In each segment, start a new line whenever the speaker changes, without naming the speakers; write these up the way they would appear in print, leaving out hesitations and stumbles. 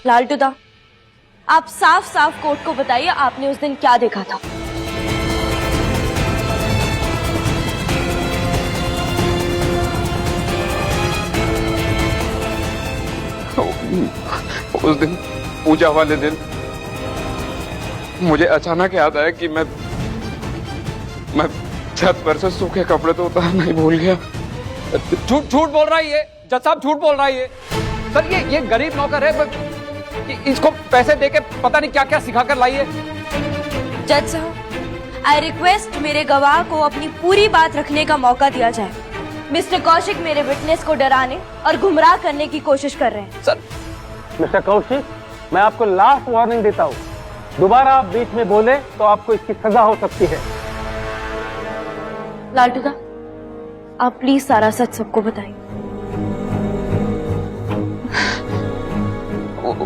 लालटू दा, आप साफ साफ कोर्ट को बताइए आपने उस दिन क्या देखा था।
उस दिन पूजा वाले दिन मुझे अचानक याद आया कि मैं छत पर से सूखे कपड़े तो उतारना ही भूल गया।
झूठ झूठ बोल रहा है ये जज साहब, झूठ बोल रहा है ये। सर ये गरीब नौकर है, इसको पैसे देके पता नहीं क्या क्या सिखा कर लाई है।
जज साहब, आई रिक्वेस्ट मेरे गवाह को अपनी पूरी बात रखने का मौका दिया जाए। मिस्टर कौशिक मेरे विटनेस को डराने और गुमराह करने की कोशिश कर रहे हैं।
सर
मिस्टर कौशिक, मैं आपको लास्ट वार्निंग देता हूँ, दोबारा आप बीच में बोले तो आपको इसकी सजा हो सकती है।
लालटू दा, आप प्लीज सारा सच सबको बताइए।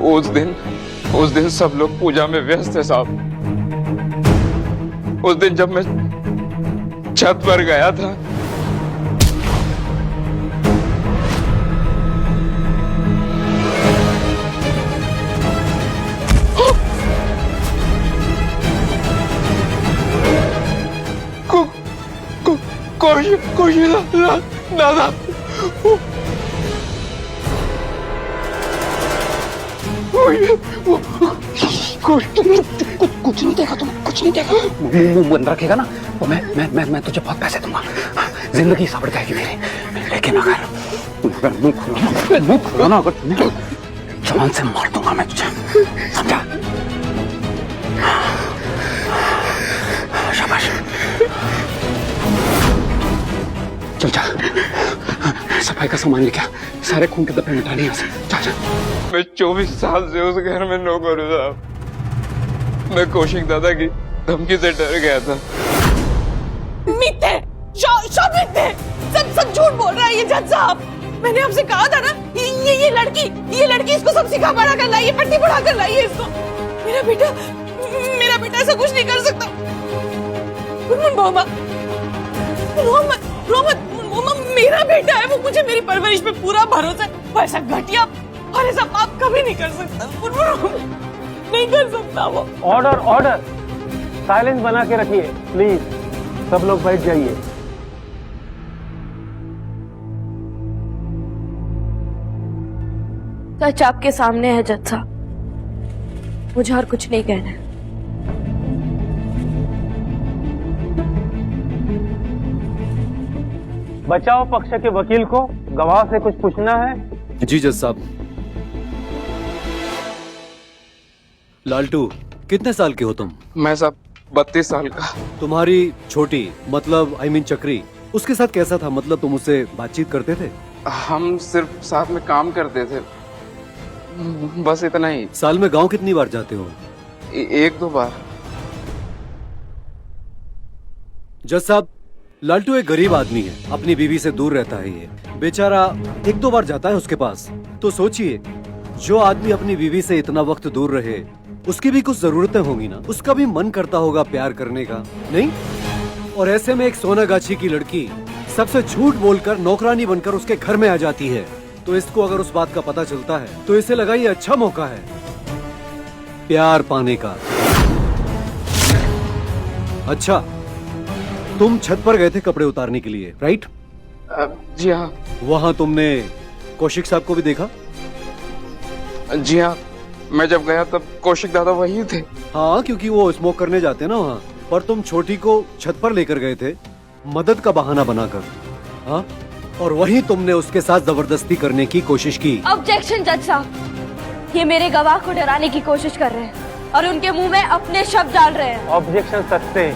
उस दिन सब लोग पूजा में व्यस्त थे साहब। उस दिन जब मैं छत पर गया था कोई दादा
कुछ नहीं देखा तुम, कुछ नहीं देखा। मुंह बंद रखेगा ना तो मैं तुझे बहुत पैसे दूंगा, जिंदगी साबर जाएगी मेरी। लेकिन अगर मुंह खोला ना, अगर तूने जवान से मार दूंगा मैं तुझे, समझा? शाबाश, चल जा, सफाई का सामान लेके आ, सारे खून के धब्बे मिटाने यहाँ से। जा।
मैं 24 साल से उस घर में नौकर हूं साहब। मैं कौशिक दादा की धमकी से डर गया था।
मिथ्या, मिथ्या, सब झूठ बोल रहा है ये जज साहब। मैंने आपसे कहा था ना, ये लड़की इसको सब सिखा पढ़ा कर लाई है, पट्टी पढ़ा कर लाई है इसको। मेरा बेटा ऐसा कुछ नहीं कर सकता। मोहम्मद मेरा बेटा है, वो मुझे मेरी परवरिश पे पूरा भरोसा है। वो ऐसा घटिया और ऐसा पाप कभी नहीं कर सकता, नहीं कर सकता वो।
ऑर्डर, साइलेंस बना के रखिए प्लीज, सब लोग बैठ जाइए।
सच आपके सामने है जज साहब, मुझे और कुछ नहीं कहना है।
बचाव पक्ष के वकील को गवाह से कुछ पूछना है?
जी जज साहब। लालटू, कितने साल के हो तुम?
मैं साहब 32 साल का।
तुम्हारी छोटी मतलब चक्री, उसके साथ कैसा था? मतलब तुम उससे बातचीत करते थे?
हम सिर्फ साथ में काम करते थे, बस इतना ही।
साल में गांव कितनी बार जाते हो?
1-2 बार।
जज साहब, लालटू एक गरीब आदमी है, अपनी बीवी से दूर रहता है। ये बेचारा 1-2 बार जाता है उसके पास। तो सोचिए, जो आदमी अपनी बीवी से इतना वक्त दूर रहे, उसकी भी कुछ जरूरतें होंगी ना, उसका भी मन करता होगा प्यार करने का, नहीं? और ऐसे में एक सोनागाछी की लड़की सबसे झूठ बोलकर नौकरानी बनकर उसके घर में आ जाती है। तो इसको अगर उस बात का पता चलता है तो इसे लगा ये अच्छा मौका है प्यार पाने का। अच्छा, तुम छत पर गए थे कपड़े उतारने के लिए, राइट?
जी हाँ।
वहाँ तुमने कौशिक साहब को भी देखा?
जी हाँ, मैं जब गया तब कौशिक दादा वही थे।
हाँ, क्योंकि वो स्मोक करने जाते हैं ना वहाँ। पर तुम छोटी को छत पर लेकर गए थे मदद का बहाना बनाकर, हाँ? और वहीं तुमने उसके साथ जबरदस्ती करने की कोशिश की।
ऑब्जेक्शन जज साहब, ये मेरे गवाह को डराने की कोशिश कर रहे हैं और उनके मुंह में अपने शब्द डाल रहे हैं।
ऑब्जेक्शन सस्ते